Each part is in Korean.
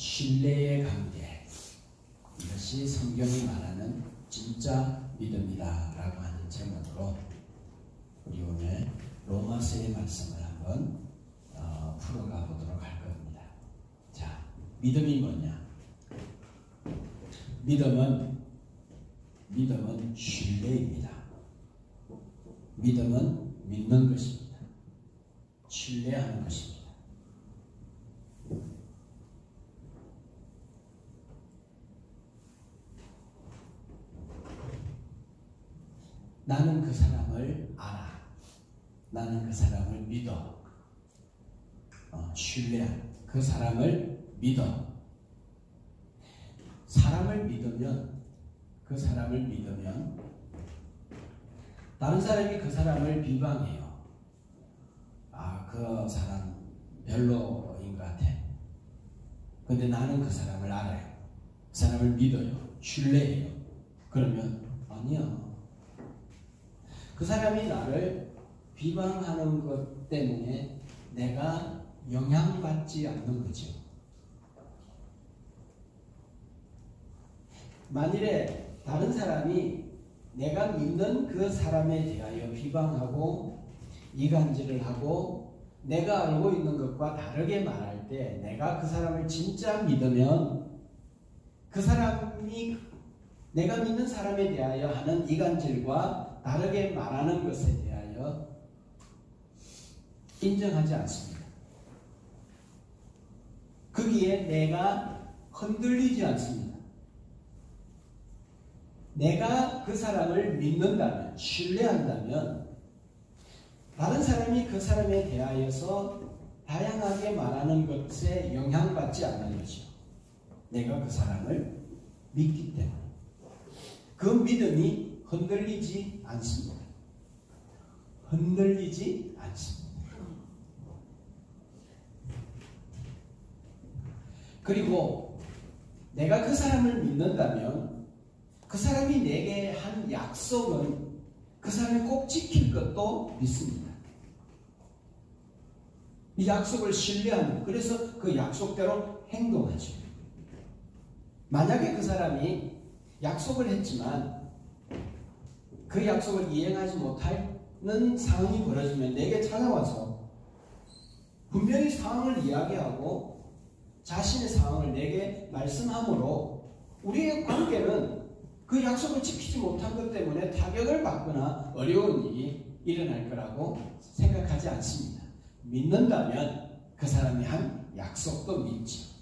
신뢰의 관계, 이것이 성경이 말하는 진짜 믿음이다 라고 하는 제목으로 우리 오늘 로마서의 말씀을 한번 풀어가 보도록 할 겁니다. 자, 믿음이 뭐냐? 믿음은 신뢰입니다. 믿음은 믿는 것입니다. 신뢰하는 것입니다. 나는 그 사람을 알아. 나는 그 사람을 믿어. 신뢰한 그 사람을 믿어. 사람을 믿으면, 그 사람을 믿으면 다른 사람이 그 사람을 비방해요. 그 사람 별로인 것 같아. 근데 나는 그 사람을 알아요. 그 사람을 믿어요. 신뢰해요. 그러면 아니야. 그 사람이 나를 비방하는 것 때문에 내가 영향받지 않는 거죠. 만일에 다른 사람이 내가 믿는 그 사람에 대하여 비방하고 이간질을 하고 내가 알고 있는 것과 다르게 말할 때 내가 그 사람을 진짜 믿으면 그 사람이 내가 믿는 사람에 대하여 하는 이간질과 다르게 말하는 것에 대하여 인정하지 않습니다. 거기에 내가 흔들리지 않습니다. 내가 그 사람을 믿는다면, 신뢰한다면 다른 사람이 그 사람에 대하여서 다양하게 말하는 것에 영향받지 않는 것이요. 내가 그 사람을 믿기 때문에 그 믿음이 흔들리지 않습니다. 흔들리지 않습니다. 그리고 내가 그 사람을 믿는다면 그 사람이 내게 한 약속은 그 사람이 꼭 지킬 것도 믿습니다. 이 약속을 신뢰하는, 그래서 그 약속대로 행동하죠. 만약에 그 사람이 약속을 했지만 그 약속을 이행하지 못하는 상황이 벌어지면 내게 찾아와서 분명히 상황을 이야기하고 자신의 상황을 내게 말씀함으로 우리의 관계는 그 약속을 지키지 못한 것 때문에 타격을 받거나 어려운 일이 일어날 거라고 생각하지 않습니다. 믿는다면 그 사람이 한 약속도 믿죠.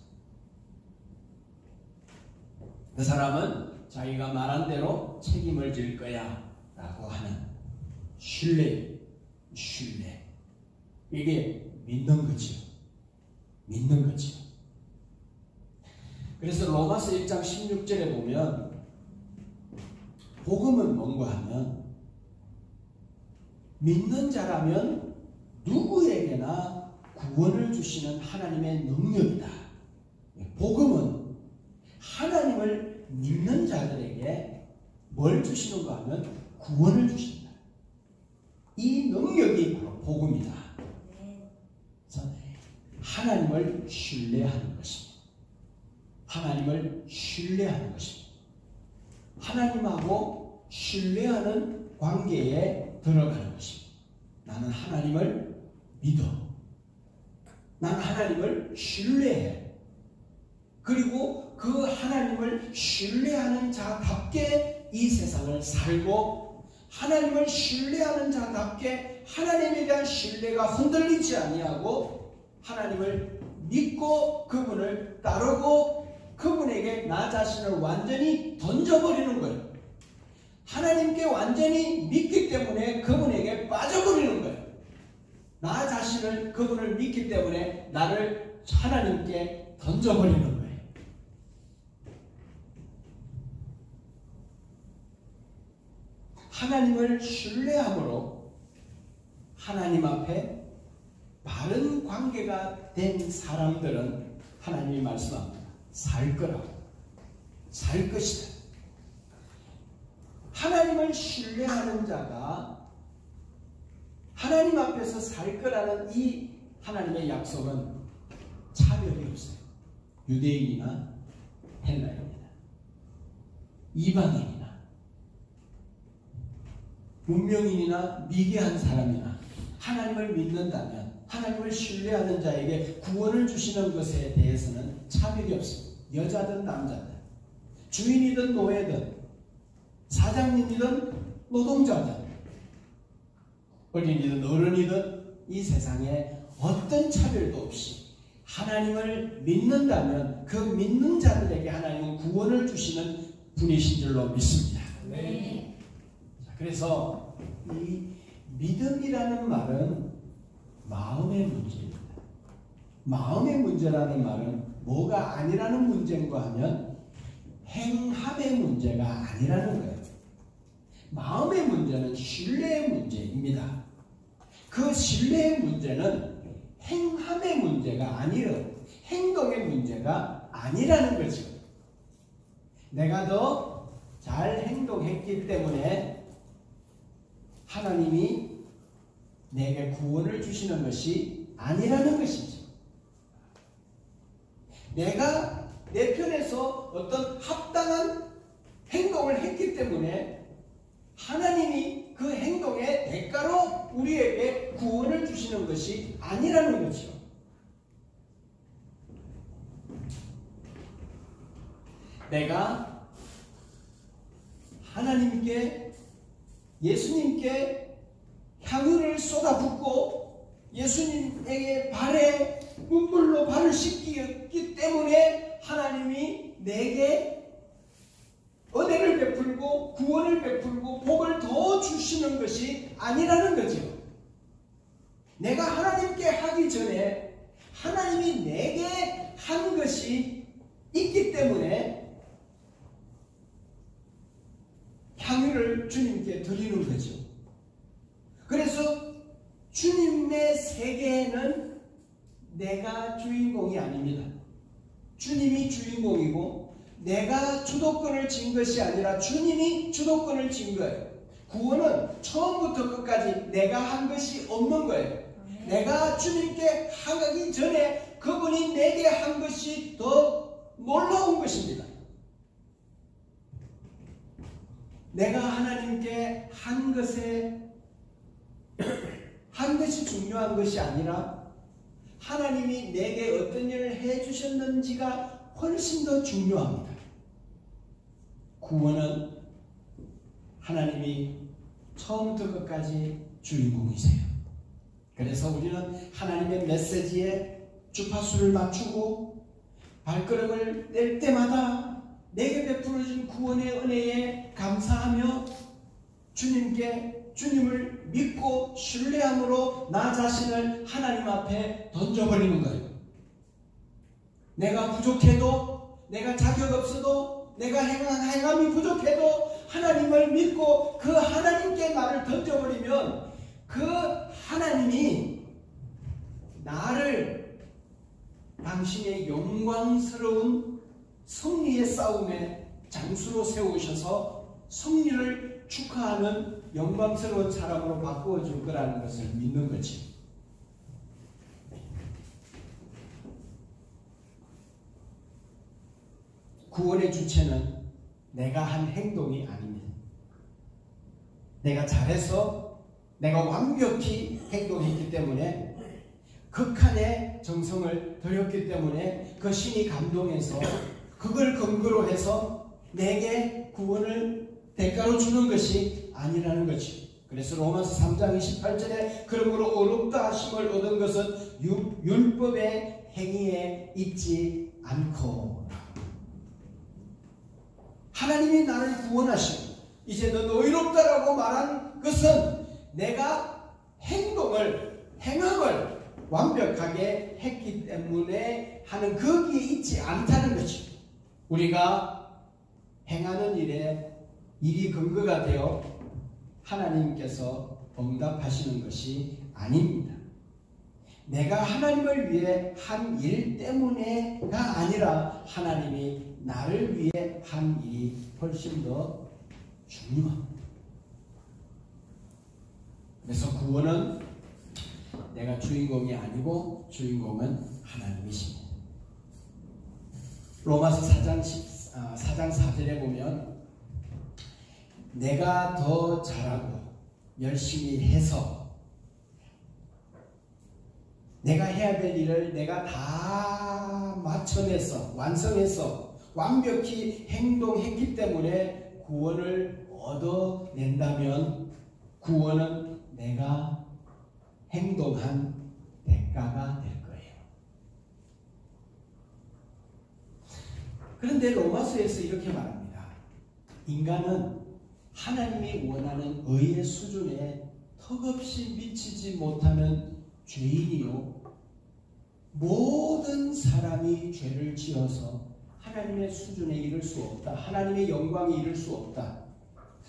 그 사람은 자기가 말한 대로 책임을 질 거야 라고 하는 신뢰. 이게 믿는 거죠. 믿는 거죠. 그래서 로마서 1장 16절에 보면 복음은 뭔가 하면 믿는 자라면 누구에게나 구원을 주시는 하나님의 능력이다. 복음은 하나님을 믿는 자들에게 뭘 주시는가 하면 구원을 주신다. 이 능력이 바로 복음이다. 그래서 하나님을 신뢰하는 것입니다. 하나님을 신뢰하는 것입니다. 하나님하고 신뢰하는 관계에 들어가는 것입니다. 나는 하나님을 믿어. 나는 하나님을 신뢰해. 그리고 그 하나님을 신뢰하는 자답게 이 세상을 살고 하나님을 신뢰하는 자답게 하나님에 대한 신뢰가 흔들리지 아니하고 하나님을 믿고 그분을 따르고 그분에게 나 자신을 완전히 던져버리는 거예요. 하나님께 완전히 믿기 때문에 그분에게 빠져버리는 거예요. 나 자신을 그분을 믿기 때문에 나를 하나님께 던져버리는 거예요. 하나님을 신뢰함으로 하나님 앞에 바른 관계가 된 사람들은 하나님이 말씀합니다. 살 거라고. 살 것이다. 하나님을 신뢰하는 자가 하나님 앞에서 살 거라는 이 하나님의 약속은 차별이 없어요. 유대인이나 헬라인이나 이방인이나 문명인이나 미개한 사람이나 하나님을 믿는다면 하나님을 신뢰하는 자에게 구원을 주시는 것에 대해서는 차별이 없습니다. 여자든 남자든 주인이든 노예든 사장님이든 노동자든 어린이든 어른이든 이 세상에 어떤 차별도 없이 하나님을 믿는다면 그 믿는 자들에게 하나님은 구원을 주시는 분이신 줄로 믿습니다. 네. 그래서 이 믿음이라는 말은 마음의 문제입니다. 마음의 문제라는 말은 뭐가 아니라는 문제인가 하면 행함의 문제가 아니라는 거예요. 마음의 문제는 신뢰의 문제입니다. 그 신뢰의 문제는 행함의 문제가 아니라 행동의 문제가 아니라는 거죠. 내가 더 잘 행동했기 때문에 하나님이 내게 구원을 주시는 것이 아니라는 것이죠. 내가 내 편에서 어떤 합당한 행동을 했기 때문에 하나님이 그 행동의 대가로 우리에게 구원을 주시는 것이 아니라는 거죠. 내가 하나님께 예수님께 향유를 쏟아붓고 예수님에게 발에 눈물로 발을 씻겼기 때문에 하나님이 내게 은혜를 베풀고 구원을 베풀고 복을 더 주시는 것이 아니라는 거죠. 내가 하나님께 하기 전에 하나님이 내게 한 것이 있기 때문에 향유를 주님께 드리는 거죠. 그래서 주님의 세계에는 내가 주인공이 아닙니다. 주님이 주인공이고 내가 주도권을 쥔 것이 아니라 주님이 주도권을 쥔 거예요. 구원은 처음부터 끝까지 내가 한 것이 없는 거예요. 내가 주님께 하기 전에 그분이 내게 한 것이 더 놀라운 것입니다. 내가 하나님께 한 것이 중요한 것이 아니라 하나님이 내게 어떤 일을 해주셨는지가 훨씬 더 중요합니다. 구원은 하나님이 처음부터 끝까지 주인공이세요. 그래서 우리는 하나님의 메시지에 주파수를 맞추고 발걸음을 뗄 때마다 내게 베풀어진 구원의 은혜에 감사하며 주님을 믿고 신뢰함으로 나 자신을 하나님 앞에 던져버리는 거예요. 내가 부족해도 내가 자격 없어도 내가 행함이 부족해도 하나님을 믿고 그 하나님께 나를 던져버리면 그 하나님이 나를 당신의 영광스러운 승리의 싸움에 장수로 세우셔서 승리를 축하하는 영광스러운 사람으로 바꾸어 줄 거라는 것을 믿는 거지. 구원의 주체는 내가 한 행동이 아닙니다. 내가 잘해서 내가 완벽히 행동했기 때문에 극한의 정성을 들였기 때문에 그 신이 감동해서 그걸 근거로 해서 내게 구원을 대가로 주는 것이 아니라는 거지. 그래서 로마서 3장 28절에 그러므로 어렵다 하심을 얻은 것은 율법의 행위에 있지 않고 하나님이 나를 구원하시고 이제 넌 의롭다라고 말한 것은 내가 행함을 완벽하게 했기 때문에 하는 거기에 있지 않다는 거죠. 우리가 행하는 일이 근거가 되어 하나님께서 응답하시는 것이 아닙니다. 내가 하나님을 위해 한 일 때문에가 아니라 하나님이 나를 위해 한 일이 훨씬 더 중요합니다. 그래서 구원은 내가 주인공이 아니고 주인공은 하나님이십니다. 로마서 4장 4절에 보면 내가 더 잘하고 열심히 해서 내가 해야 될 일을 내가 다 맞춰내서 완성해서 완벽히 행동했기 때문에 구원을 얻어낸다면 구원은 내가 행동한 대가가 될 거예요. 그런데 로마서에서 이렇게 말합니다. 인간은 하나님이 원하는 의의 수준에 턱없이 미치지 못하는 죄인이요, 모든 사람이 죄를 지어서 하나님의 수준에 이를 수 없다. 하나님의 영광에 이를 수 없다.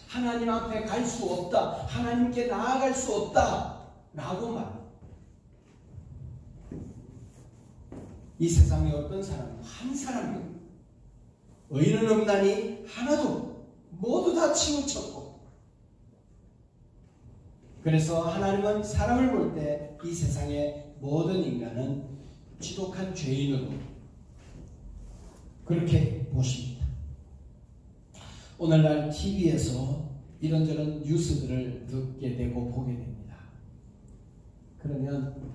하나님 앞에 갈 수 없다. 하나님께 나아갈 수 없다. 라고 말합니다. 이 세상에 어떤 사람은 한 사람이 의인은 없나니 하나도 모두 다 치우쳤고, 그래서 하나님은 사람을 볼 때 이 세상의 모든 인간은 지독한 죄인으로 그렇게 보십니다. 오늘날 TV에서 이런저런 뉴스들을 듣게 되고 보게 됩니다. 그러면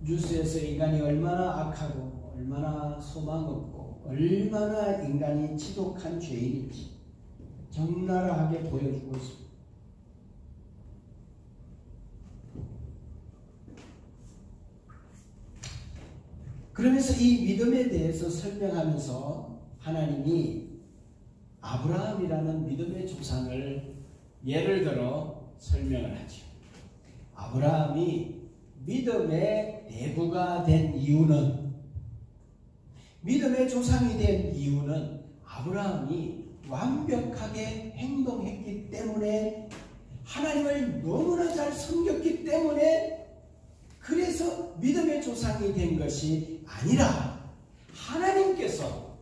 뉴스에서 인간이 얼마나 악하고 얼마나 소망 없고 얼마나 인간이 지독한 죄인인지 적나라하게 보여주고 있습니다. 그러면서 이 믿음에 대해서 설명하면서 하나님이 아브라함이라는 믿음의 조상을 예를 들어 설명을 하죠. 아브라함이 믿음의 대부가 된 이유는, 믿음의 조상이 된 이유는 아브라함이 완벽하게 행동했기 때문에, 하나님을 너무나 잘 섬겼기 때문에, 그래서 믿음의 조상이 된 것이 아니라 하나님께서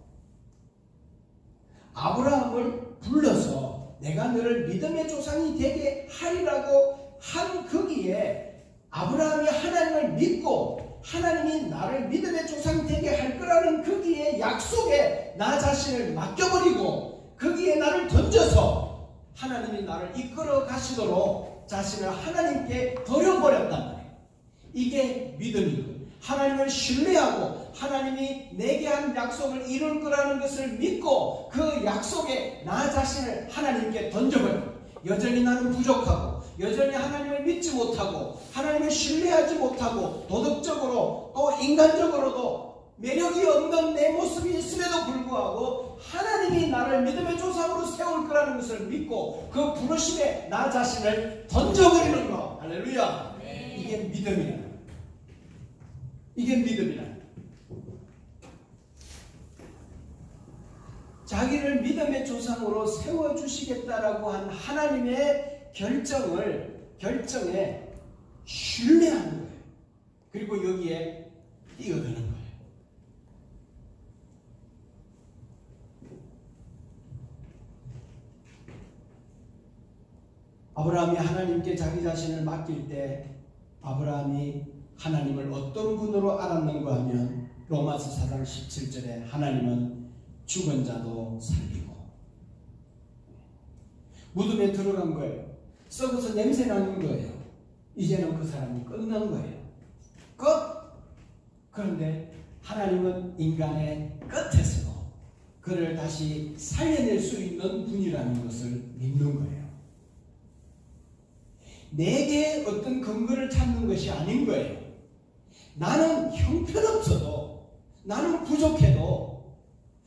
아브라함을 불러서 내가 너를 믿음의 조상이 되게 하리라고 한 거기에 아브라함이 하나님을 믿고 하나님이 나를 믿음의 조상이 되게 할 거라는 거기에 약속에 나 자신을 맡겨버리고 거기에 나를 던져서 하나님이 나를 이끌어 가시도록 자신을 하나님께 버려버렸단 말이에요. 이게 믿음이고, 하나님을 신뢰하고 하나님이 내게 한 약속을 이룰 거라는 것을 믿고 그 약속에 나 자신을 하나님께 던져버려요. 여전히 나는 부족하고 여전히 하나님을 믿지 못하고 하나님을 신뢰하지 못하고 도덕적으로 또 인간적으로도 매력이 없는 내 모습이 있음에도 불구하고 하나님이 나를 믿음의 조상으로 세울 거라는 것을 믿고 그 부르심에 나 자신을 던져버리는 거. 할렐루야. 이게 믿음이야. 이게 믿음이라. 자기를 믿음의 조상으로 세워주시겠다라고 한 하나님의 결정에 신뢰하는 거예요. 그리고 여기에 뛰어드는 거예요. 아브라함이 하나님께 자기 자신을 맡길 때 아브라함이 하나님을 어떤 분으로 알았는가 하면 로마서 4장 17절에 하나님은 죽은 자도 살리고, 무덤에 들어간 거예요. 썩어서 냄새 나는 거예요. 이제는 그 사람이 끝난 거예요. 끝! 그런데 하나님은 인간의 끝에서도 그를 다시 살려낼 수 있는 분이라는 것을 믿는 거예요. 내게 어떤 근거를 찾는 것이 아닌 거예요. 나는 형편없어도, 나는 부족해도,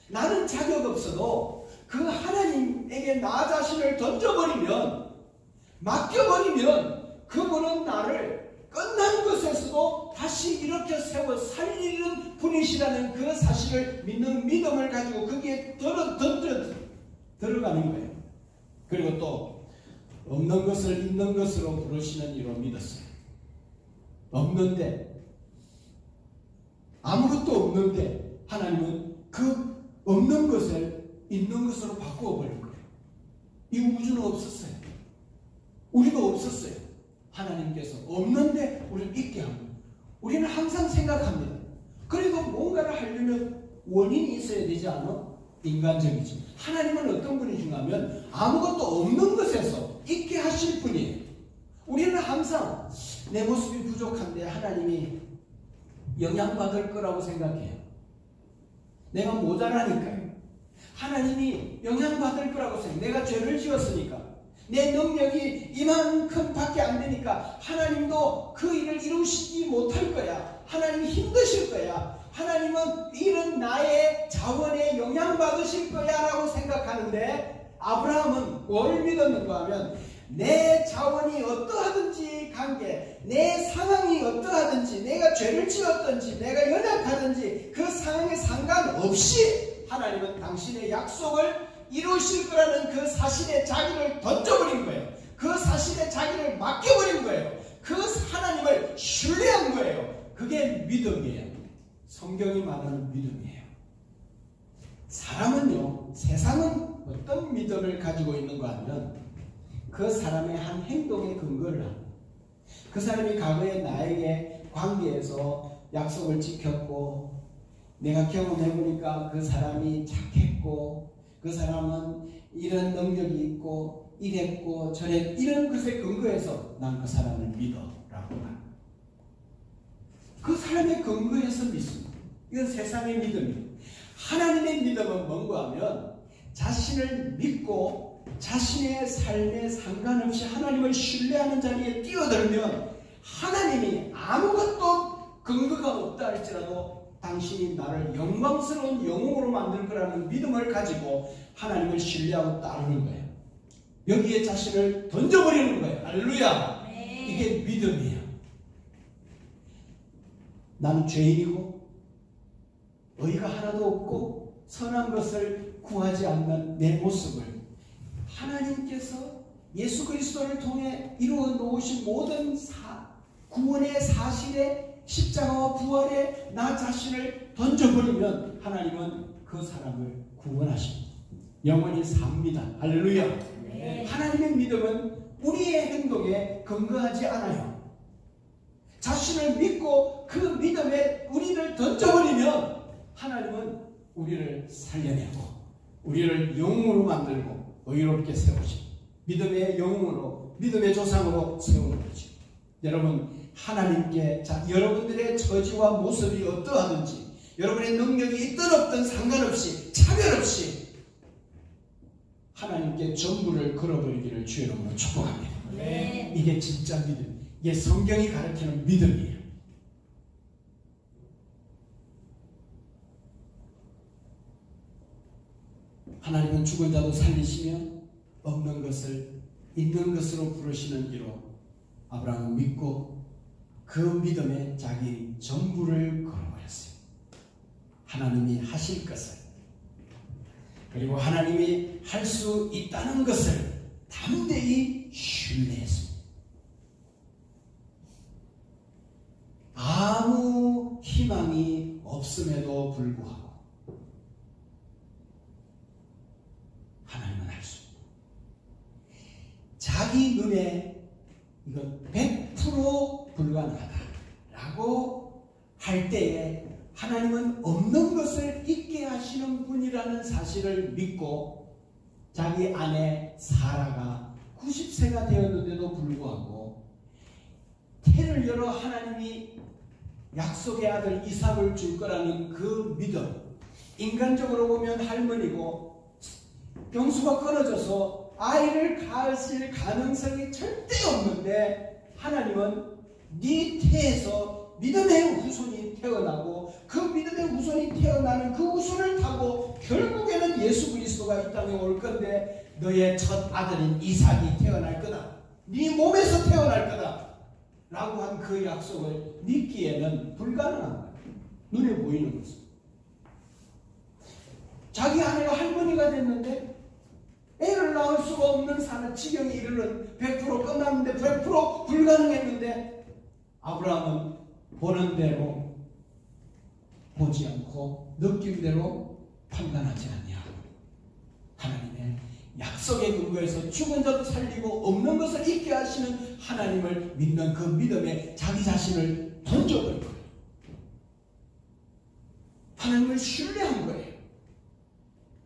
나는 자격 없어도 그 하나님에게 나 자신을 던져버리면, 맡겨버리면 그분은 나를 끝난 것에서도 다시 이렇게 세워 살리는 분이시라는 그 사실을 믿는 믿음을 가지고 거기에 들어가는 거예요. 그리고 또 없는 것을 있는 것으로 부르시는 이로 믿었어요. 없는데, 아무것도 없는데 하나님은 그 없는 것을 있는 것으로 바꾸어 버린 거예요. 이 우주는 없었어요. 우리도 없었어요. 하나님께서 없는데 우리를 있게 합니다. 우리는 항상 생각합니다. 그래도 뭔가를 하려면 원인이 있어야 되지 않아? 인간적이지. 하나님은 어떤 분이신가 하면 아무것도 없는 것에서 있게 하실 분이에요. 우리는 항상 내 모습이 부족한데 하나님이 영향받을 거라고 생각해요. 내가 모자라니까요. 하나님이 영향받을 거라고 생각해요. 내가 죄를 지었으니까. 내 능력이 이만큼 밖에 안 되니까 하나님도 그 일을 이루시지 못할 거야. 하나님이 힘드실 거야. 하나님은 이런 나의 자원에 영향받으실 거야 라고 생각하는데, 아브라함은 뭘 믿었는가 하면 내 자원이 어떠하든지 관계, 내 상황이 어떠하든지, 내가 죄를 지었든지 내가 연약하든지 그 상황에 상관없이 하나님은 당신의 약속을 이루실 거라는 그 사실에 자기를 던져버린 거예요. 그 사실에 자기를 맡겨버린 거예요. 그 하나님을 신뢰한 거예요. 그게 믿음이에요. 성경이 말하는 믿음이에요. 사람은요, 세상은 어떤 믿음을 가지고 있는가 하면 그 사람의 한 행동에 근거를 합니다. 그 사람이 과거에 나에게 관계에서 약속을 지켰고, 내가 경험해보니까 그 사람이 착했고, 그 사람은 이런 능력이 있고 이랬고 저랬고, 이런 것에 근거해서 난 그 사람을 믿어라고 합니다. 그 사람의 근거에서 믿습니다. 이건 세상의 믿음이에요. 하나님의 믿음은 뭔가 하면 자신을 믿고 자신의 삶에 상관없이 하나님을 신뢰하는 자리에 뛰어들면 하나님이 아무것도 근거가 없다 할지라도 당신이 나를 영광스러운 영웅으로 만들 거라는 믿음을 가지고 하나님을 신뢰하고 따르는 거예요. 여기에 자신을 던져버리는 거예요. 할렐루야. 네. 이게 믿음이에요. 나는 죄인이고 의의가 하나도 없고 선한 것을 구하지 않는 내 모습을 하나님께서 예수 그리스도를 통해 이루어 놓으신 모든 구원의 사실에 십자가와 부활에 나 자신을 던져버리면 하나님은 그 사람을 구원하십니다. 영원히 삽니다. 할렐루야. 네. 하나님의 믿음은 우리의 행동에 근거하지 않아요. 자신을 믿고 그 믿음에 우리를 던져버리면 하나님은 우리를 살려내고 우리를 영웅으로 만들고 의롭게 세우십니다. 믿음의 영웅으로, 믿음의 조상으로 세우는 거죠. 여러분, 하나님께 여러분들의 처지와 모습이 어떠하든지, 여러분의 능력이 있든 없든 상관없이, 차별 없이 하나님께 전부를 걸어버리기를 주의 이름으로 축복합니다. 네. 이게 진짜 믿음, 이게 성경이 가르치는 믿음이에요. 하나님은 죽은 자도 살리시며 없는 것을 있는 것으로 부르시는 이로 아브라함은 믿고 그 믿음에 자기 전부를 걸어버렸어요. 하나님이 하실 것을, 그리고 하나님이 할 수 있다는 것을 담대히 신뢰했습니다. 아무 희망이 없음에도 불구하고 하나님은 할 수 있다. 자기 눈에 이건 100% 불가능하다라고 할 때에 하나님은 없는 것을 있게 하시는 분이라는 사실을 믿고, 자기 아내 사라가 90세가 되었는데도 불구하고 태를 열어 하나님이 약속의 아들 이삭을 줄 거라는 그 믿음, 인간적으로 보면 할머니고 병수가 끊어져서 아이를 가질 가능성이 절대 없는데 하나님은 네 태에서 믿음의 후손이 태어나고 그 믿음의 후손이 태어나는 그 후손을 타고 결국에는 예수 그리스도가 이 땅에 올 건데 너의 첫 아들인 이삭이 태어날 거다, 네 몸에서 태어날 거다 라고 한 그 약속을 믿기에는 불가능한 거예요. 눈에 보이는 것은. 자기 아내가 할머니가 됐는데 애를 낳을 수가 없는 사는 지경에 이르는 100% 끝났는데 100% 불가능했는데 아브라함은 보는 대로 보지 않고 느낌대로 판단하지 아니하고 하나님의 약속의 근거에서 죽은 자도 살리고 없는 것을 있게 하시는 하나님을 믿는 그 믿음에 자기 자신을 던져버린 거예요. 하나님을 신뢰한 거예요.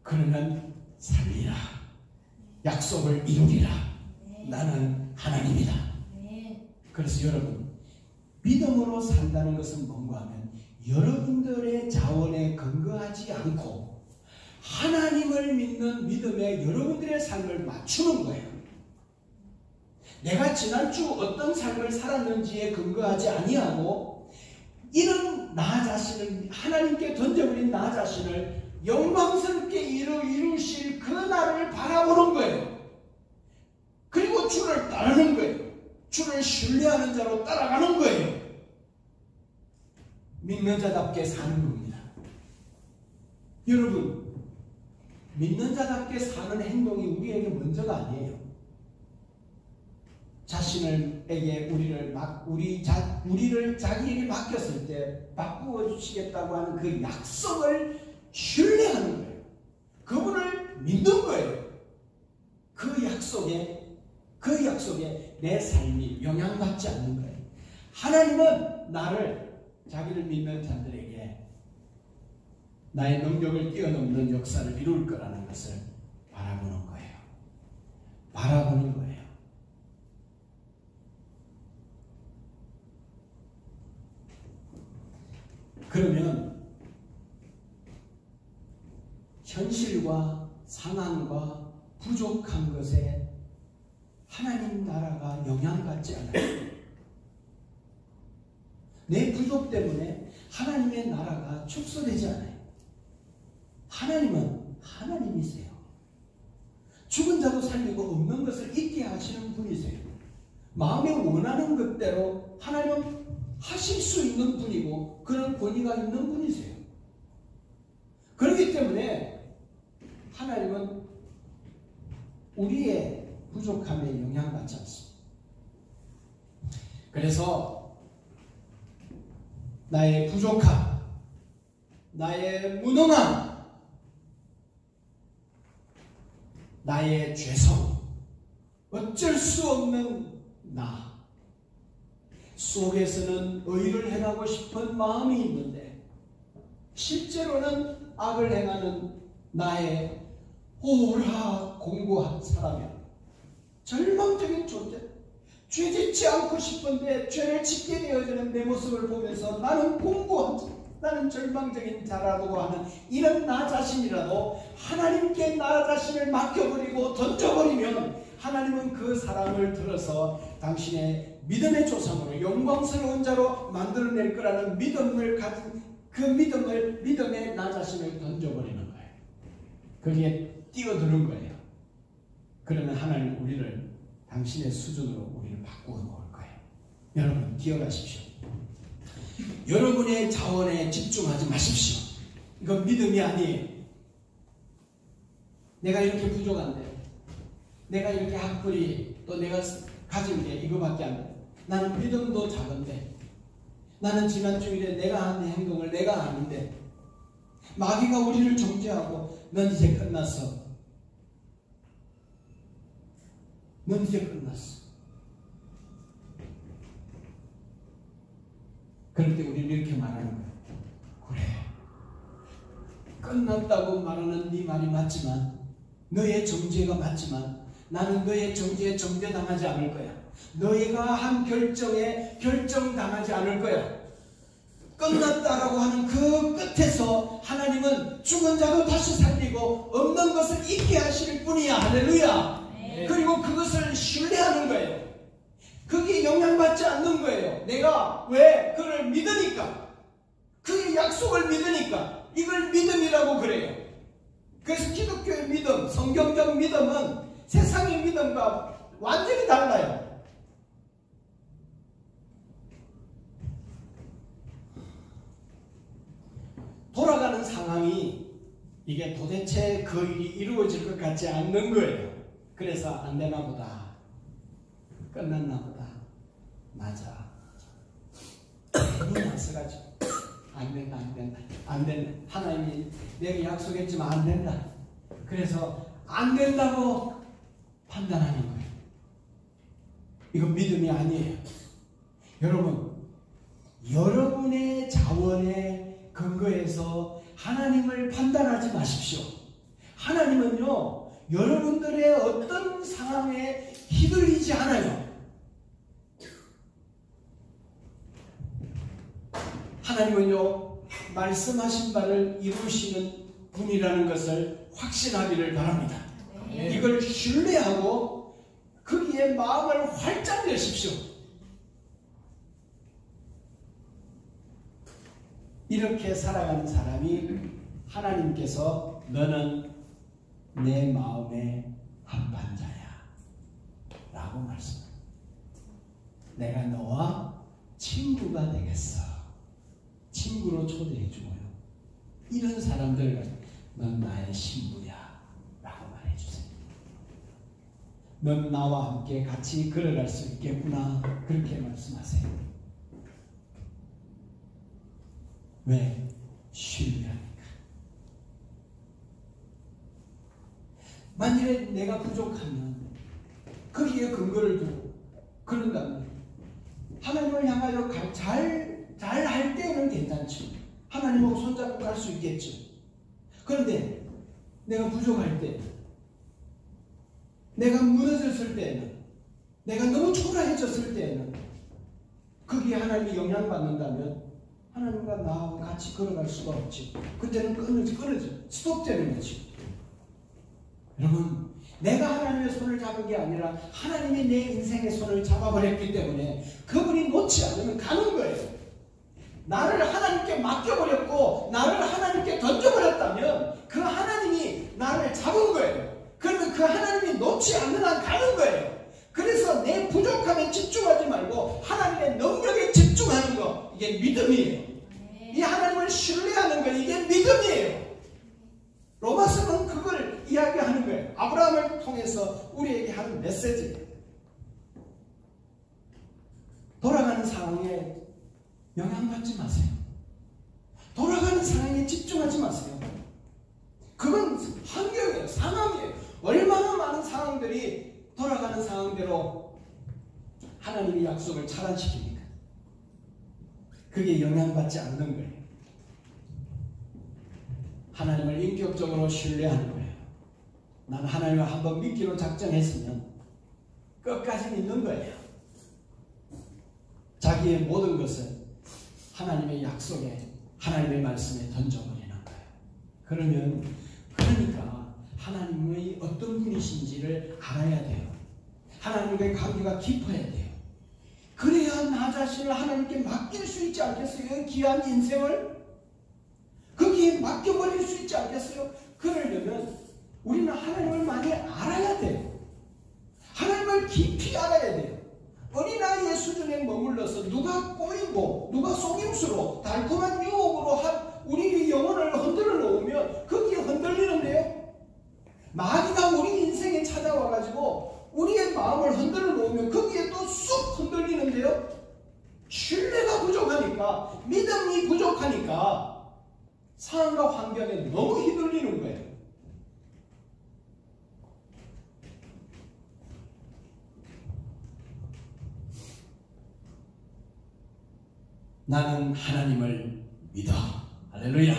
그러면 살리라. 약속을 이루리라. 나는 하나님이다. 그래서 여러분, 믿음으로 산다는 것은 뭔가 하면 여러분들의 자원에 근거하지 않고 하나님을 믿는 믿음에 여러분들의 삶을 맞추는 거예요. 내가 지난주 어떤 삶을 살았는지에 근거하지 아니하고 이런 나 자신을 하나님께 던져버린 나 자신을 영광스럽게 이루실 그 날을 바라보는 거예요. 그리고 주를 따르는 거예요. 주를 신뢰하는 자로 따라가는 거예요. 믿는 자답게 사는 겁니다. 여러분, 믿는 자답게 사는 행동이 우리에게 먼저가 아니에요. 자신에게 우리를 자기에게 맡겼을 때 바꾸어 주시겠다고 하는 그 약속을 신뢰하는 거예요. 그분을 믿는 거예요. 그 약속에 내 삶이 영향받지 않는 거예요. 하나님은 자기를 믿는 자들에게 나의 능력을 뛰어넘는 역사를 이룰 거라는 것을 바라보는 거예요. 바라보는 거예요. 그러면 현실과 상황과 부족한 것에 하나님 나라가 영향받지 않아요. 내 부족 때문에 하나님의 나라가 축소되지 않아요. 하나님은 하나님이세요. 죽은 자도 살리고 없는 것을 있게 하시는 분이세요. 마음에 원하는 것대로 하나님은 하실 수 있는 분이고 그런 권위가 있는 분이세요. 그렇기 때문에 하나님은 우리의 부족함에 영향받지 않습니다. 그래서 나의 부족함, 나의 무능함, 나의 죄성, 어쩔 수 없는 나 속에서는 의를 행하고 싶은 마음이 있는데 실제로는 악을 행하는 나의 오라 공고한 사람이야. 절망적인 존재. 죄 짓지 않고 싶은데 죄를 짓게 되어지는 내 모습을 보면서 나는 공고한 자, 나는 절망적인 자라고 하는 이런 나 자신이라도 하나님께 나 자신을 맡겨버리고 던져버리면 하나님은 그 사람을 들어서 당신의 믿음의 조상으로 영광스러운 자로 만들어낼 거라는 믿음을 가진 그 믿음의 나 자신을 던져버리는 거예요. 거기에 뛰어드는 거예요. 그러면 하나님 우리를 당신의 수준으로 우리를 바꾸어 놓을 거예요. 여러분 기억하십시오. 여러분의 자원에 집중하지 마십시오. 이건 믿음이 아니에요. 내가 이렇게 부족한데, 내가 이렇게 학벌이 또 내가 가진 게 이거밖에 안 돼. 나는 믿음도 작은데, 나는 지난 주일에 내가 한 행동을 내가 아는데 마귀가 우리를 정죄하고 넌 이제 끝났어. 넌 이제 끝났어. 그럴 때 우리는 이렇게 말하는 거예요. 그래, 끝났다고 말하는 네 말이 맞지만, 너의 정죄가 맞지만 나는 너의 정죄에 정죄당하지 않을 거야. 너희가 한 결정에 결정당하지 않을 거야. 끝났다라고 하는 그 끝에서 하나님은 죽은 자도 다시 살리고 없는 것을 있게 하실 분이야. 할렐루야. 네. 그리고 그것을 신뢰하는 거예요. 그게 영향받지 않는 거예요. 내가 왜? 그를 믿으니까. 그의 약속을 믿으니까. 이걸 믿음이라고 그래요. 그래서 기독교의 믿음, 성경적 믿음은 세상의 믿음과 완전히 달라요. 돌아가는 상황이 이게 도대체 그 일이 이루어질 것 같지 않는 거예요. 그래서 안 되나 보다. 끝났나 보다. 맞아. 눈이 안 써가지고 안 된다. 안 된다. 하나님이 내게 약속했지만 안 된다. 그래서 안 된다고 판단하는 거예요. 이건 믿음이 아니에요. 여러분, 여러분의 자원에 근거해서 하나님을 판단하지 마십시오. 하나님은요, 여러분들의 어떤 상황에 휘둘리지 않아요. 하나님은요, 말씀하신 바를 이루시는 분이라는 것을 확신하기를 바랍니다. 이걸 신뢰하고 거기에 마음을 활짝 여십시오. 이렇게 살아가는 사람이 하나님께서 너는 내 마음에 합한 자야 라고 말씀합니다. 내가 너와 친구가 되겠어. 친구로 초대해 주고요. 이런 사람들 넌 나의 신부야 라고 말해주세요. 넌 나와 함께 같이 걸어갈 수 있겠구나 그렇게 말씀하세요. 왜? 신뢰하니까. 만일에 내가 부족하면 거기에 근거를 두고 그런다면 하나님을 향하여 잘 할 때는 괜찮죠. 하나님하고 손잡고 갈 수 있겠죠. 그런데 내가 부족할 때, 내가 무너졌을 때는, 내가 너무 초라해졌을 때는 거기에 하나님이 영향받는다면 하나님과 나하고 같이 걸어갈 수가 없지. 그때는 끊어져. 스톱되는 거지. 여러분, 내가 하나님의 손을 잡은 게 아니라 하나님이 내 인생의 손을 잡아버렸기 때문에 그분이 놓지 않으면 가는 거예요. 나를 하나님께 맡겨버렸고 나를 하나님께 던져버렸다면 그 하나님이 나를 잡은 거예요. 그러면 그 하나님이 놓지 않는 한 가는 거예요. 그래서 내 부족함에 집중하지 말고 하나님의 능력에 집중하는 거, 이게 믿음이에요. 이 하나님을 신뢰하는 거, 이게 믿음이에요. 로마서는 그걸 이야기하는 거예요. 아브라함을 통해서 우리에게 하는 메시지예요. 돌아가는 상황에 영향받지 마세요. 돌아가는 상황에 집중하지 마세요. 그건 환경이에요. 상황이에요. 얼마나 많은 상황들이 돌아가는 상황대로 하나님의 약속을 차단시킵니까? 그게 영향받지 않는 거예요. 하나님을 인격적으로 신뢰하는 거예요. 나는 하나님을 한번 믿기로 작정했으면 끝까지 믿는 거예요. 자기의 모든 것을 하나님의 약속에, 하나님의 말씀에 던져버리는 거예요. 그러니까 하나님의 어떤 분이신지를 알아야 돼요. 하나님과의 관계가 깊어야 돼요. 그래야 나 자신을 하나님께 맡길 수 있지 않겠어요? 귀한 인생을 거기에 맡겨버릴 수 있지 않겠어요? 그러려면 우리는 하나님을 많이 알아야 돼요. 하나님을 깊이 알아야 돼요. 어린아이의 수준에 머물러서 누가 꼬이고 누가 속임수로 달콤한 유혹으로 한 우리의 영혼을 흔들어 놓으면 거기에 흔들리는데요. 마귀가 우리 인생에 찾아와가지고 우리의 마음을 흔들어 놓으면 거기에 또 쑥 흔들리는데요. 신뢰가 부족하니까, 믿음이 부족하니까 상황과 환경에 너무 휘둘리는 거예요. 나는 하나님을 믿어. 할렐루야.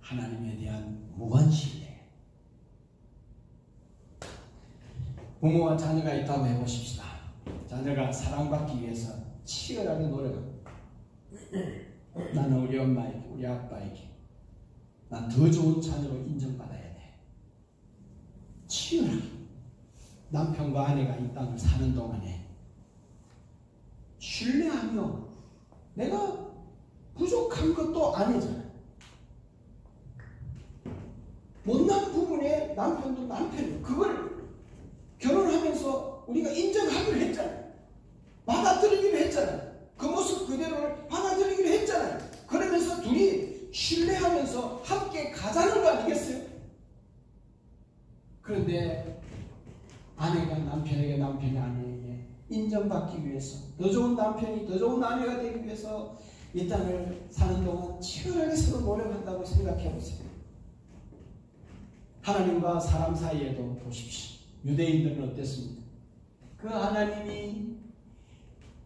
하나님에 대한 무한 신뢰. 부모와 자녀가 있다고 해보십시다. 자녀가 사랑받기 위해서 치열하게 노력합니다. 나는 우리 엄마에게, 우리 아빠에게 난 더 좋은 자녀로 인정받아야 돼. 치열하게. 남편과 아내가 이 땅을 사는 동안에 신뢰하며 내가 부족한 것도 아니잖아요. 못난 부분에 남편도 남편이에요. 그걸 결혼하면서 우리가 인정하기로 했잖아요. 받아들이기로 했잖아요. 그 모습 그대로를 받아들이기로 했잖아요. 그러면서 둘이 신뢰하면서 함께 가자는 거 아니겠어요? 그런데 아내가 남편에게, 남편이 아내에게 인정받기 위해서, 더 좋은 남편이 더 좋은 아내가 되기 위해서 이 땅을 사는 동안 치열하게 서로 노력한다고 생각해 보세요. 하나님과 사람 사이에도 보십시오. 유대인들은 어땠습니까? 그 하나님이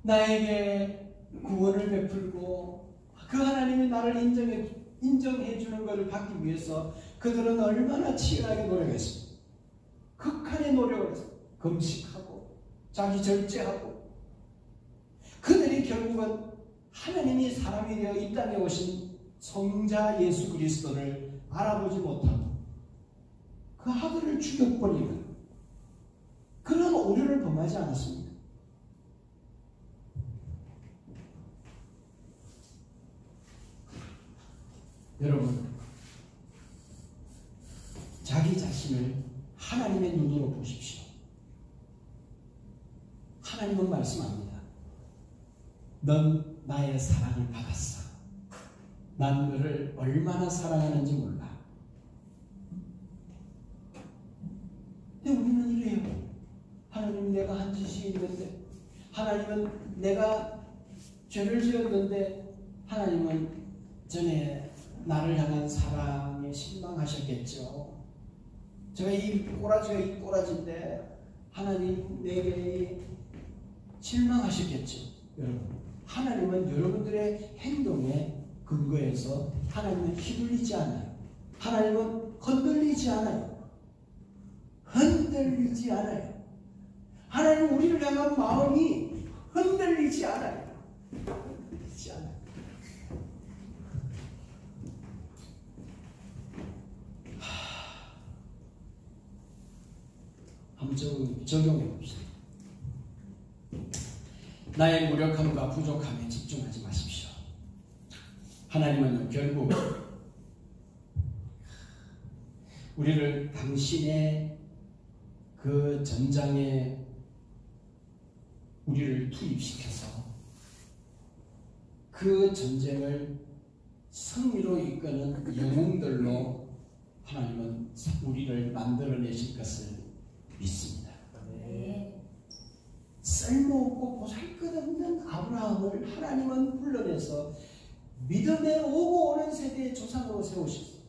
나에게 구원을 베풀고 그 하나님이 나를 인정해 인정해 주는 것을 받기 위해서 그들은 얼마나 치열하게 노력했습니다. 극한의 노력을 했어요. 금식하고 자기 절제하고. 그들이 결국은 하나님이 사람이 되어 이 땅에 오신 성자 예수 그리스도를 알아보지 못하고 그 아들을 죽여버리는 그런 오류를 범하지 않았습니다. 여러분, 자기 자신을 하나님의 눈으로 보십시오. 하나님은 말씀합니다. 넌 나의 사랑을 받았어. 난 너를 얼마나 사랑하는지 몰라. 근데 우리는 이래요. 하나님, 내가 한 짓이 있는데, 하나님은 내가 죄를 지었는데, 하나님은 전에 나를 향한 사랑에 실망하셨겠죠. 제가 이 꼬라지인데 하나님 내게 실망하셨겠죠. 여러분, 하나님은 여러분들의 행동에 근거해서 하나님은 휘둘리지 않아요. 하나님은 흔들리지 않아요. 흔들리지 않아요. 하나님 우리를 향한 마음이 흔들리지 않아요. 흔들리지 않아요. 한번 적용해 봅시다. 나의 무력함과 부족함에 집중하지 마십시오. 하나님은 결국 우리를 당신의 그 전장에 우리를 투입시켜서 그 전쟁을 승리로 이끄는 영웅들로 하나님은 우리를 만들어내실 것을 믿습니다. 네. 쓸모없고 보잘것없는 아브라함을 하나님은 불러내서 믿음에 오고 오는 세대의 조상으로 세우셨어요.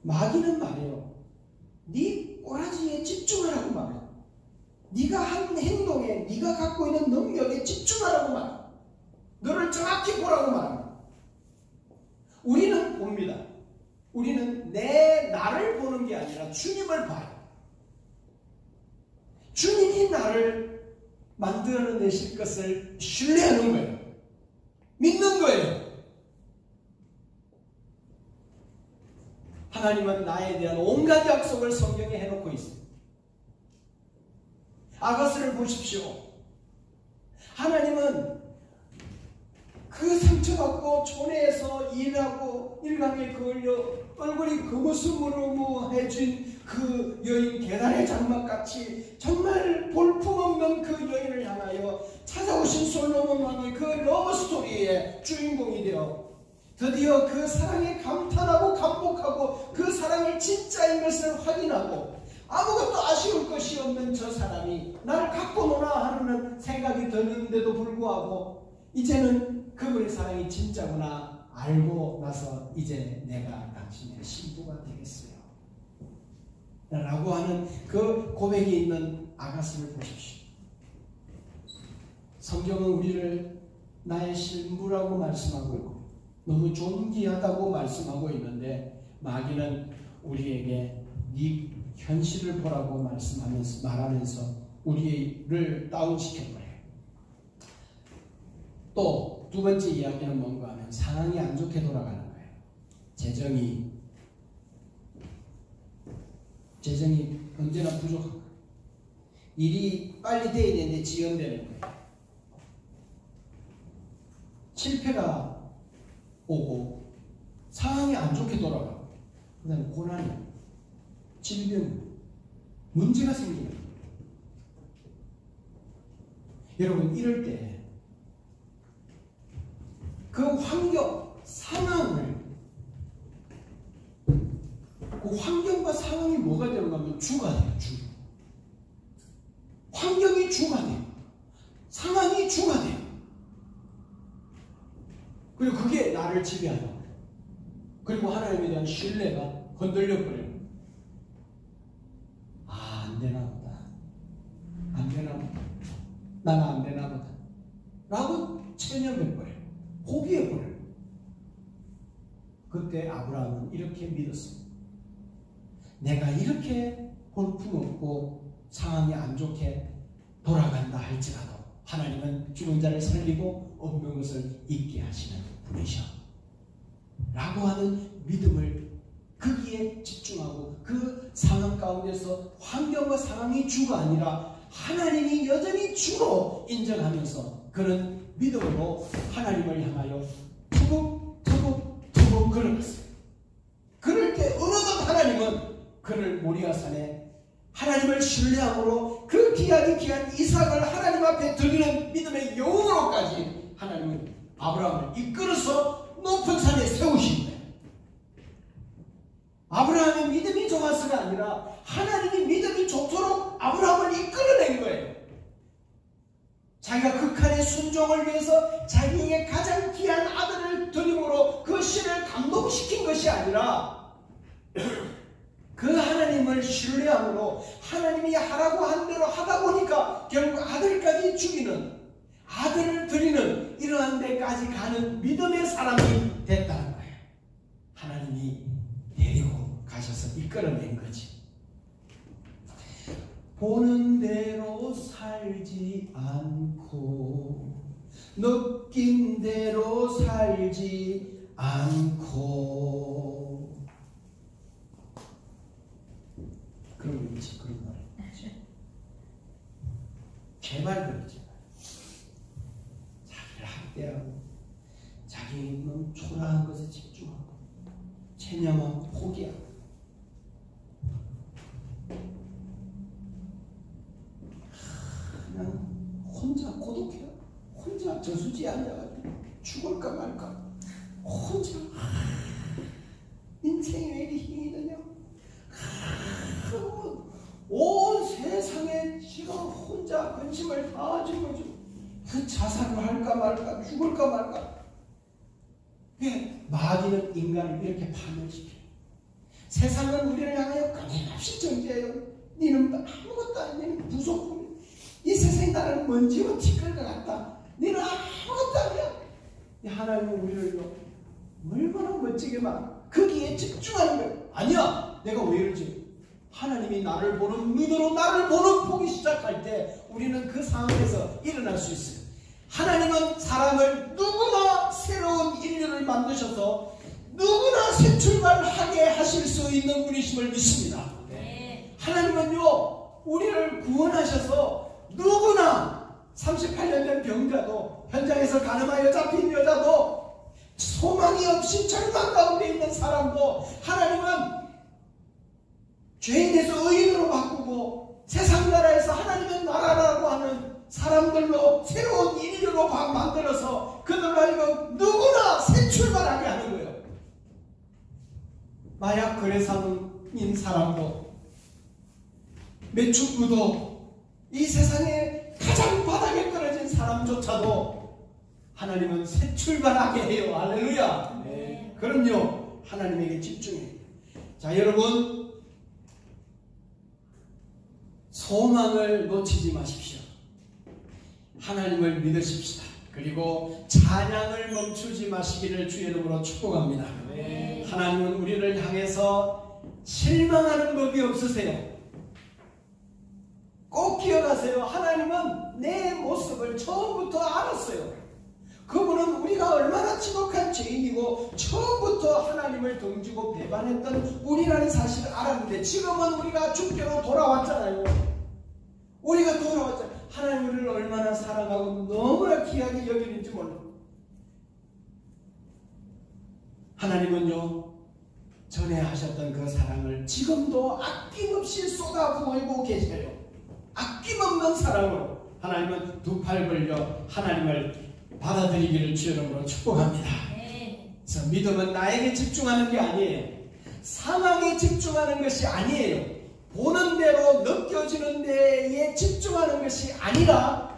마귀는 말해요. 네 꼬라지에 집중하라고 말해요. 네가 한 행동에, 네가 갖고 있는 능력에 집중하라고 말해요. 너를 정확히 보라고 말해요. 우리는 봅니다. 우리는 나를 보는 게 아니라 주님을 봐요. 주님이 나를 만들어내실 것을 신뢰하는 거예요. 믿는 거예요. 하나님은 나에 대한 온갖 약속을 성경에 해놓고 있습니다. 아가스를 보십시오. 하나님은 그 상처받고 촌에서 일하고 일감에 걸려 얼굴이 금으스무름해진 그 여인, 계단의 장막같이 정말 볼품없는 그 여인을 향하여 찾아오신 솔로몬 왕의 그 러브스토리의 주인공이 되어 드디어 그 사랑에 감탄하고 감복하고 그 사랑이 진짜인 것을 확인하고 아무것도 아쉬울 것이 없는 저 사람이 나를 갖고 노나 하는 생각이 드는데도 불구하고 이제는 그분의 사랑이 진짜구나 알고 나서 이제 내가 당신의 신부가 되겠어요 라고 하는 그 고백이 있는 아가스를 보십시오. 성경은 우리를 나의 신부라고 말씀하고 있고 너무 존귀하다고 말씀하고 있는데 마귀는 우리에게 네 현실을 보라고 말하면서 우리를 다운시켜버려요. 또 두 번째 이야기는 뭔가 하면 상황이 안 좋게 돌아가는 거예요. 재정이 언제나 부족한 거예요. 일이 빨리 돼야 되는데 지연되는 거예요. 실패가 오고 상황이 안 좋게 돌아가고 그 다음에 고난이, 질병, 문제가 생기는 거예요. 여러분 이럴 때 그 환경, 상황을 그 환경과 상황이 뭐가 되는가 하면 주가 돼요. 주. 환경이 주가 돼요. 상황이 주가 돼요. 그리고 그게 나를 지배하는 거예요. 그리고 하나님에 대한 신뢰가 흔들려 버려요. 아, 안 되나 보다. 안 되나 보다. 나는 안 되나 보다. 라고 전염해버려요. 포기해버려요. 그때 아브라함은 이렇게 믿었습니다. 내가 이렇게 볼품없고 상황이 안 좋게 돌아간다 할지라도 하나님은 죽은 자를 살리고 없는 것을 있게 하시는 분이셔 라고 하는 믿음을 거기에 집중하고 그 상황 가운데서 환경과 상황이 주가 아니라 하나님이 여전히 주로 인정하면서 그런 믿음으로 하나님을 향하여 투벅투벅 걸어갔어요. 그럴 때 어느덧 하나님은 그를 모리아산에 하나님을 신뢰함으로 그 귀한 이삭을 하나님 앞에 드리는 믿음의 영으로까지 하나님은 아브라함을 이끌어서 높은 산에 세우신 거예요. 아브라함의 믿음이 좋아서가 아니라 하나님이 믿음이 좋도록 아브라함을 이끌어낸 거예요. 자기가 극한의 순종을 위해서 자기에게 가장 귀한 아들을 드림으로 그 신을 감동시킨 것이 아니라 그 하나님을 신뢰함으로 하나님이 하라고 한 대로 하다 보니까 결국 아들까지 죽이는, 아들을 드리는 이러한 데까지 가는 믿음의 사람이 됐다는 거예요. 하나님이 데리고 가셔서 이끌어낸 거지. 보는 대로 살지 않고 느낀 대로 살지 않고 그런 거지. 그런 말 제발 그러지 마. 자기를 학대하고 자기 있는 초라한 것에 집중하고 체념하고 포기하고 그냥 혼자 고독해요. 혼자 저수지에 앉아가지고 죽을까 말까 혼자 인생이 왜 이리 힘이 드냐. 온 세상에 지금 혼자 근심을 다 짊어지고 그 자살을 할까 말까 죽을까 말까. 마귀는 인간을 이렇게 파멸시켜요. 세상은 우리를 향하여 끊임없이 정죄해요. 니는 아무것도 아니야. 니는 부속품이야. 이 세상이 나를 먼지와 티끌 것 같다. 니는 아무것도 아니야. 하나님은 우리를 얼마나 멋지게 막 거기에 집중하는 거예요. 아니야. 내가 왜 이러지? 하나님이 나를 보는 눈으로 나를 보기 시작할 때 우리는 그 상황에서 일어날 수 있어요. 하나님은 사람을 누구나 새로운 인류를 만드셔서 누구나 새 출발하게 하실 수 있는 분이심을 믿습니다. 네. 하나님은요 우리를 구원하셔서 누구나 38년 된 병자도 현장에서 가늠하여 잡힌 여자도 소망이 없이 절망 가운데 있는 사람도 하나님은 죄인에서 의인으로 바꾸고 세상 나라에서 하나님의 나라라고 하는 사람들로 새로운 인류로 만들어서 그들로 하여금 누구나 새 출발하게 하는 거예요. 마약 거래상인 사람도 매축부도 이 세상에 가장 바닥에 떨어진 사람조차도 하나님은 새 출발하게 해요. 할렐루야. 네. 그럼요. 하나님에게 집중해요. 자, 여러분 소망을 놓치지 마십시오. 하나님을 믿으십시다. 그리고 찬양을 멈추지 마시기를 주의 이름으로 축복합니다. 네. 하나님은 우리를 향해서 실망하는 법이 없으세요. 꼭 기억하세요. 하나님은 내 모습을 처음부터 알았어요. 그분은 우리가 얼마나 지독한 죄인이고 처음부터 하나님을 등지고 배반했던 우리라는 사실을 알았는데 지금은 우리가 주께로 돌아왔잖아요. 우리가 돌아왔잖아요. 하나님 우리를 얼마나 사랑하고 너무나 귀하게 여기는지 몰라요. 하나님은요 전에 하셨던 그 사랑을 지금도 아낌없이 쏟아부어고 계세요. 아낌없는 사랑으로 하나님은 두 팔 벌려 하나님을 받아들이기를 주의 이름으로 축복합니다. 그래서 믿음은 나에게 집중하는 게 아니에요. 상황에 집중하는 것이 아니에요. 보는 대로 느껴지는 데에 집중하는 것이 아니라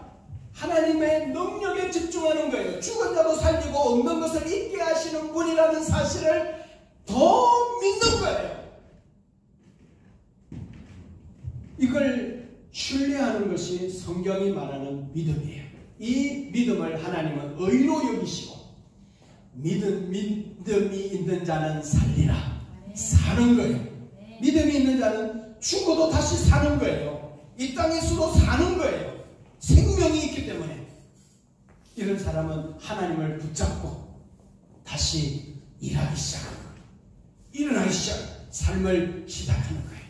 하나님의 능력에 집중하는 거예요. 죽은 자도 살리고 없는 것을 있게 하시는 분이라는 사실을 더 믿는 거예요. 이걸 신뢰하는 것이 성경이 말하는 믿음이에요. 이 믿음을 하나님은 의로 여기시고 믿음이 있는 자는 살리라. 사는 거예요. 믿음이 있는 자는 죽어도 다시 사는 거예요. 이 땅에서도 사는 거예요. 생명이 있기 때문에 이런 사람은 하나님을 붙잡고 다시 일하기 시작하는 거예요. 일어나기 시작, 삶을 시작하는 거예요.